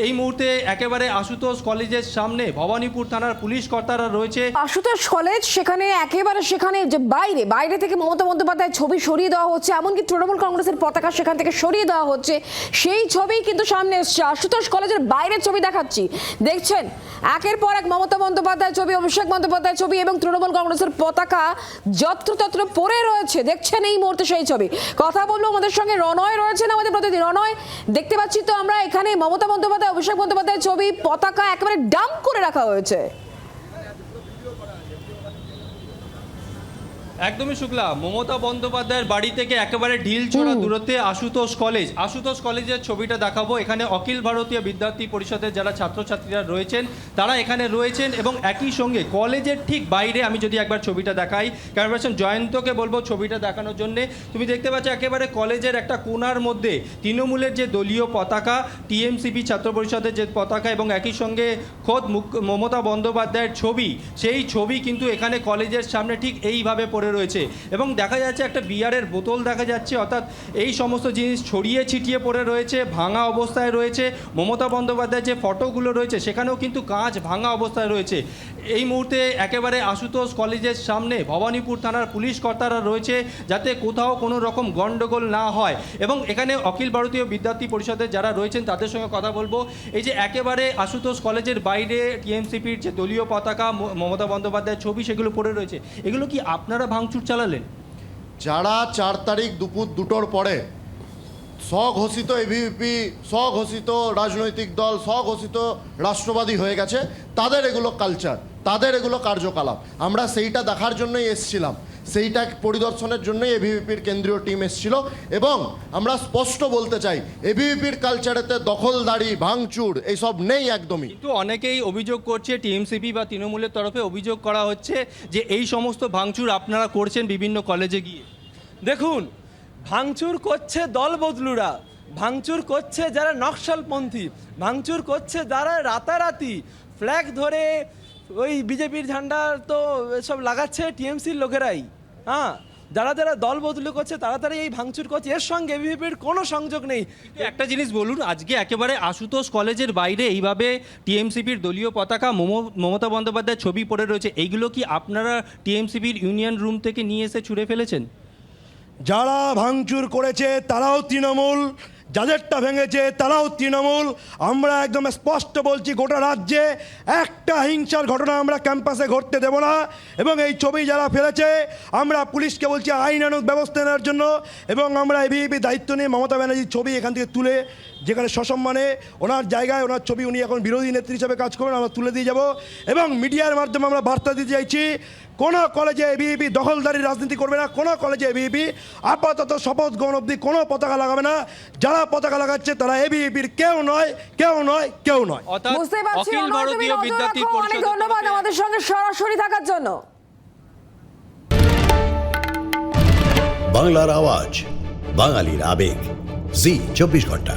এই মুহূর্তে একেবারে আশুতোষ কলেজের সামনে ভবানীপুর থানার পুলিশ কর্তারা রয়েছে। আশুতোষ কলেজ সেখানে সেখানে যে বাইরে থেকে মমতা বন্দ্যোপাধ্যায়ের ছবি সরিয়ে দেওয়া হচ্ছে, এমনকি তৃণমূল কংগ্রেসের পতাকা সেখান থেকে সরিয়ে দেওয়া হচ্ছে। সেই ছবি কিন্তু সামনে এসছে। আশুতোষ কলেজের বাইরের ছবি দেখাচ্ছি, দেখছেন একের পর এক মমতা বন্দ্যোপাধ্যায়ের ছবি, অভিষেক বন্দ্যোপাধ্যায়ের ছবি এবং তৃণমূল কংগ্রেসের পতাকা যত্রতত্র পড়ে রয়েছে। দেখছেন এই মুহূর্তে সেই ছবি। কথা বলবো, আমাদের সঙ্গে রনয় রয়েছেন, আমাদের প্রতিনিধি রনয়। দেখতে পাচ্ছি তো আমরা এখানে মমতা বন্দ্যোপাধ্যায়, অভিষেক বন্দ্যোপাধ্যায়ের ছবি, পতাকা একেবারে ডাম্প করে রাখা হয়েছে। একদমই শুক্লা, মমতা বন্দ্যোপাধ্যায়ের বাড়ি থেকে একেবারে ঢিলছোড়া দূরত্বে আশুতোষ কলেজের ছবিটা দেখাবো। এখানে অখিল ভারতীয় বিদ্যার্থী পরিষদের যারা ছাত্রছাত্রীরা রয়েছেন তারা এখানে রয়েছেন এবং একই সঙ্গে কলেজের ঠিক বাইরে আমি যদি একবার ছবিটা দেখাই, ক্যামেরাম্যান জয়ন্তকে বলবো ছবিটা দেখানোর জন্যে। তুমি দেখতে পাচ্ছ একেবারে কলেজের একটা কোণার মধ্যে তৃণমূলের যে দলীয় পতাকা, টিএমসিপি ছাত্র পরিষদের যে পতাকা এবং একই সঙ্গে খোদ মমতা বন্দ্যোপাধ্যায়ের ছবি, সেই ছবি কিন্তু এখানে কলেজের সামনে ঠিক এইভাবে পড়ে রয়েছে। এবং দেখা যাচ্ছে একটা বিয়ারের বোতল দেখা যাচ্ছে, অর্থাৎ এই সমস্ত জিনিস ছড়িয়ে ছিটিয়ে পড়ে রয়েছে, ভাঙা অবস্থায় রয়েছে। মমতা বন্দ্যোপাধ্যায়ের যে ফটোগুলো রয়েছে সেখানেও কিন্তু কাঁচ ভাঙা অবস্থায় রয়েছে। এই মুহূর্তে একেবারে আশুতোষ কলেজের সামনে ভবানীপুর থানার পুলিশ কর্তারা রয়েছে যাতে কোথাও কোনো রকম গণ্ডগোল না হয়। এবং এখানে অখিল ভারতীয় বিদ্যার্থী পরিষদের যারা রয়েছেন তাদের সঙ্গে কথা বলবো। এই যে একেবারে আশুতোষ কলেজের বাইরে টিএমসিপির যে দলীয় পতাকা, মমতা বন্দ্যোপাধ্যায়ের ছবি সেগুলো পড়ে রয়েছে, এগুলো কি আপনারা ভাঙচুর চালালেন? যারা 4 তারিখ দুপুর 2টোর পরে স্বঘোষিত এবিভিপি, স্বঘোষিত রাজনৈতিক দল, স্বঘোষিত রাষ্ট্রবাদী হয়ে গেছে, তাদের এগুলো কালচার, তাদের এগুলো কার্যকলাপ। আমরা সেইটা দেখার জন্যই এসেছিলাম, সেইটা পরিদর্শনের জন্যই এবিভিপির কেন্দ্রীয় টিম এসেছিল। এবং আমরা স্পষ্ট বলতে চাই, এবিভিপির কালচারেতে দখলদারি, ভাঙচুর এইসব নেই একদমই। কিন্তু অনেকেই অভিযোগ করছে, টিএমসিপি বা তৃণমূলের তরফে অভিযোগ করা হচ্ছে যে এই সমস্ত ভাঙচুর আপনারা করছেন বিভিন্ন কলেজে গিয়ে। দেখুন, ভাঙচুর করছে দল বদলুরা, ভাঙচুর করছে যারা নকশালপন্থী, ভাঙচুর করছে যারা রাতারাতি ফ্ল্যাগ ধরে ওই বিজেপির ঝান্ডা তো সব লাগাচ্ছে টিএমসির লোকেরাই। হ্যাঁ, যারা যারা দল বদলু করছে তাড়াতাড়ি এই ভাঙচুর করছে, এর সঙ্গে এবিভিপির কোনো সংযোগ নেই। একটা জিনিস বলুন, আজকে একেবারে আশুতোষ কলেজের বাইরে এইভাবে টিএমসিপির দলীয় পতাকা, মমতা বন্দ্যোপাধ্যায়ের ছবি পড়ে রয়েছে, এইগুলো কি আপনারা টিএমসিপির ইউনিয়ন রুম থেকে নিয়ে এসে ছুঁড়ে ফেলেছেন? যারা ভাঙচুর করেছে তারাও তৃণমূল, যাদেরটা ভেঙেছে তারাও তৃণমূল। আমরা একদম স্পষ্ট বলছি, গোটা রাজ্যে একটা হিংসার ঘটনা আমরা ক্যাম্পাসে ঘটতে দেব না। এবং এই ছবি যারা ফেলেছে আমরা পুলিশকে বলছি আইনানুগ ব্যবস্থা নেওয়ার জন্য। এবং আমরা এবিভিপি দায়িত্ব নিয়ে মমতা ব্যানার্জির ছবি এখান থেকে তুলে, যেখানে সসম্মানে ওনার জায়গায় ওনার ছবি, উনি এখন বিরোধী নেত্রী হিসেবে কাজ করবেন, আমরা তুলে দিয়ে যাব। এবং মিডিয়ার মাধ্যমে আমরা বার্তা দিতে চাইছি, কোনো কলেজে এবিভিপি দখলদারি রাজনীতি করবে না, কোনো কলেজে এবিভিপি আপাতত শপথ গ্রহণ অবধি কোনো পতাকা লাগাবে না। যারা পতাকা লাগাচ্ছে তারা এবিভিপির কেউ নয়, কেউ নয়, কেউ নয়। বুঝতে পারছি, অখিল ভারতীয় বিদ্যার্থী অনেক পরিষদ, ধন্যবাদ আমাদের সঙ্গে সরাসরি থাকার জন্য। বাংলার আওয়াজ, বাঙালির আবেগ, জি 24 ঘন্টা।